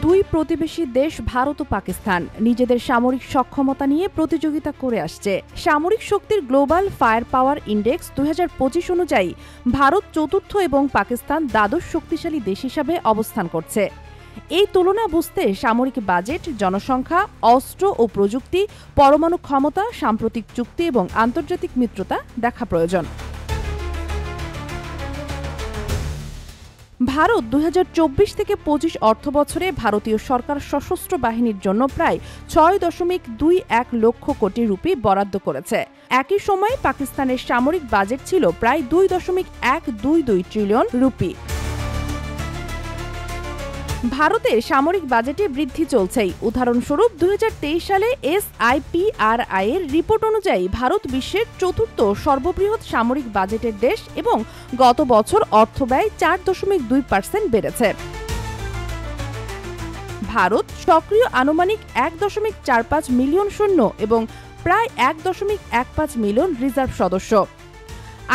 দুই প্রতিবেশী দেশ ভারত ও পাকিস্তান নিজেদের সামরিক সক্ষমতা নিয়ে প্রতিযোগিতা করে আসছে। সামরিক শক্তির গ্লোবাল ফায়ার পাওয়ার ইন্ডেক্স 2025 অনুযায়ী ভারত চতুর্থ এবং পাকিস্তান দ্বাদশ শক্তিশালী দেশ হিসাবে অবস্থান করছে। এই তুলনা বুঝতে সামরিক বাজেট, জনসংখ্যা, অস্ত্র ও প্রযুক্তি, পরমাণু ক্ষমতা, সাম্প্রতিক চুক্তি এবং আন্তর্জাতিক মিত্রতা দেখা প্রয়োজন। ভারত 2024 থেকে 25 অর্থবছরে ভারতীয় সরকার সশস্ত্র বাহিনীর জন্য প্রায় 6.21 লক্ষ কোটি রুপি বরাদ্দ করেছে। একই সময়ে পাকিস্তানের সামরিক বাজেট ছিল প্রায় 2.122 ট্রিলিয়ন রুপি। ভারতের সামরিক বাজেটে বৃদ্ধি চলছেই। উদাহরণস্বরূপ 2023 সালে SIPRI এর রিপোর্ট অনুযায়ী ভারত বিশ্বের চতুর্থ সর্ববৃহৎ সামরিক বাজেটের দেশ এবং গত বছর অর্থব্যয় 4.2% বেড়েছে। ভারত সক্রিয় আনুমানিক 1.45 মিলিয়ন সৈন্য এবং প্রায় 1.15 মিলিয়ন রিজার্ভ সদস্য।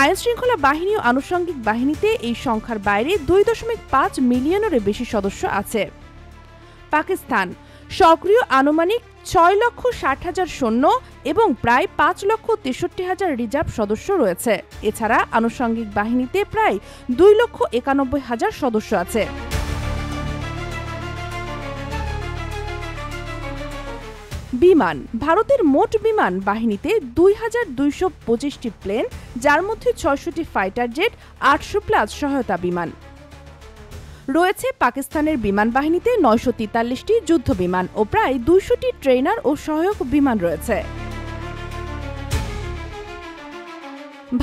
আইনশৃঙ্খলা বাহিনী ও আনুষঙ্গিক বাহিনীতে এই সংখ্যার বাইরে 2.5 মিলিয়নেরও বেশি সদস্য আছে। পাকিস্তান সক্রিয় আনুমানিক 6,60,000 সৈন্য এবং প্রায় 5,63,000 রিজার্ভ সদস্য রয়েছে। এছাড়া আনুষঙ্গিক বাহিনীতে প্রায় 2,91,000 সদস্য আছে। বিমান ভারতের মোট বিমান বাহিনীতে 2,225টি প্লেন, যার মধ্যে 600টি ফাইটার জেট, 800+ সহায়তা বিমান রয়েছে। পাকিস্তানের বিমান বাহিনীতে 943টি যুদ্ধ বিমান ও প্রায় 200টি ট্রেনার ও সহায়ক বিমান রয়েছে।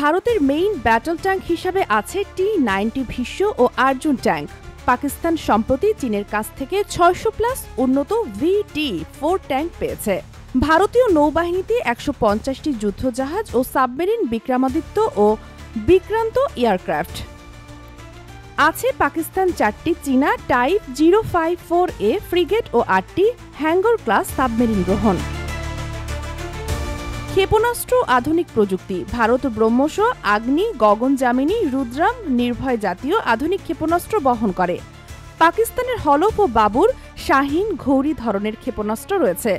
ভারতের মেইন ব্যাটল ট্যাঙ্ক হিসাবে আছে T-90 ভীষ্ম ও অর্জুন ট্যাঙ্ক। পাকিস্তান সম্প্রতি চীনের কাছ থেকে 600+ উন্নত VT-4 ট্যাঙ্ক পেয়েছে। ভারতীয় নৌবাহিনীতে 150টি যুদ্ধজাহাজ ও সাবমেরিন, বিক্রমাদিত্য ও বিক্রান্ত এয়ারক্রাফট আছে। পাকিস্তান 4টি চীনা টাইপ 054A ফ্রিগেট ও 8টি হ্যাঙ্গর ক্লাস সাবমেরিন গ্রহণ। ক্ষেপণাস্ত্র আধুনিক প্রযুক্তি ভারত ব্রহ্মস, আগ্নি, গগনযামিনী, রুদ্রাম, নির্ভয় জাতীয় আধুনিক ক্ষেপণাস্ত্র বহন করে। পাকিস্তানের হলফ ও বাবুর, শাহিন, ঘৌরি ধরনের ক্ষেপণাস্ত্র রয়েছে।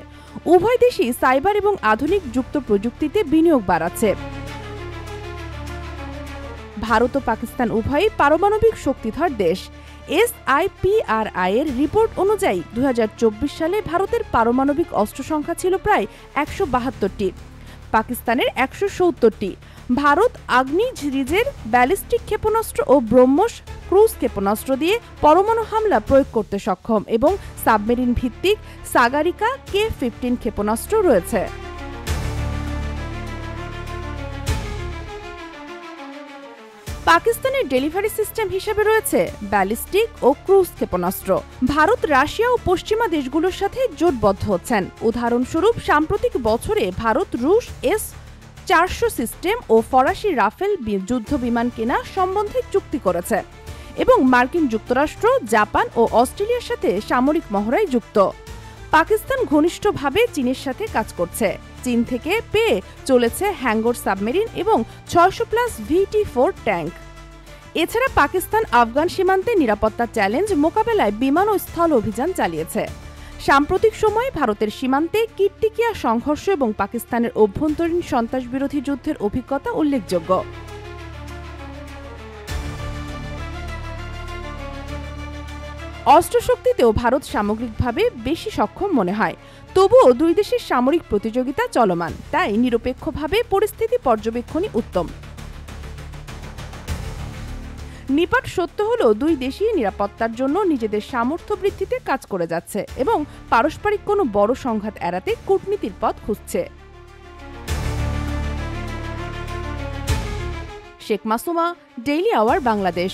উভয় দেশই সাইবার এবং আধুনিক যুক্ত প্রযুক্তিতে বিনিয়োগ বাড়াচ্ছে। ভারত ও পাকিস্তান উভয়ই পারমাণবিক শক্তিধর দেশ। SIPRI এর রিপোর্ট অনুযায়ী 2024 সালে ভারতের পারমাণবিক অস্ত্র সংখ্যা ছিল প্রায় 172টি, পাকিস্তানের 170টি। ভারত আগ্নি সিরিজের ব্যালিস্টিক ক্ষেপণাস্ত্র ও ব্রহ্মস ক্রুজ ক্ষেপণাস্ত্র দিয়ে পরমাণু হামলা প্রয়োগ করতে সক্ষম এবং সাবমেরিন ভিত্তিক সাগারিকা K-15 ক্ষেপণাস্ত্র রয়েছে। পাকিস্তানের ডেলিভারি সিস্টেম হিসেবে রয়েছে ব্যালিস্টিক ও ক্রুজ ক্ষেপণাস্ত্র। ভারত রাশিয়া ও পশ্চিমা দেশগুলোর সাথে জোটবদ্ধ হচ্ছেন। উদাহরণস্বরূপ সাম্প্রতিক বছরে ভারত রুশ S-400 সিস্টেম ও ফরাসি রাফেল যুদ্ধ বিমান কেনা সম্বন্ধে চুক্তি করেছে এবং মার্কিন যুক্তরাষ্ট্র, জাপান ও অস্ট্রেলিয়ার সাথে সামরিক মহড়ায় যুক্ত। পাকিস্তান ঘনিষ্ঠভাবে চীনের সাথে কাজ করছে। চীন থেকে পেয়ে চলেছে হ্যাঙ্গর সাবমেরিন এবং 600+ VT-4 ট্যাঙ্ক। এছাড়া পাকিস্তান আফগান সীমান্তে নিরাপত্তা চ্যালেঞ্জ মোকাবেলায় বিমান ও স্থল অভিযান চালিয়েছে। সাম্প্রতিক সময়ে ভারতের সীমান্তে কিরটিকিয়া সংঘর্ষ এবং পাকিস্তানের অভ্যন্তরীণ সন্ত্রাসবিরোধী যুদ্ধের অভিজ্ঞতা উল্লেখযোগ্য। অস্ত্রশক্তিতেও ভারত সামগ্রিকভাবে বেশি সক্ষম মনে হয়। তবুও দুই দেশের সামরিক প্রতিযোগিতা চলমান, তাই নিরপেক্ষভাবে পরিস্থিতি পর্যবেক্ষণই উত্তম। নিপাট সত্য হলো দুই দেশই নিরাপত্তার জন্য নিজেদের সামর্থ্য বৃদ্ধিতে কাজ করে যাচ্ছে এবং পারস্পরিক কোনো বড় সংঘাত এড়াতে কূটনীতির পথ খুঁজছে। Sheikh Masuma, daily hour, Bangladesh.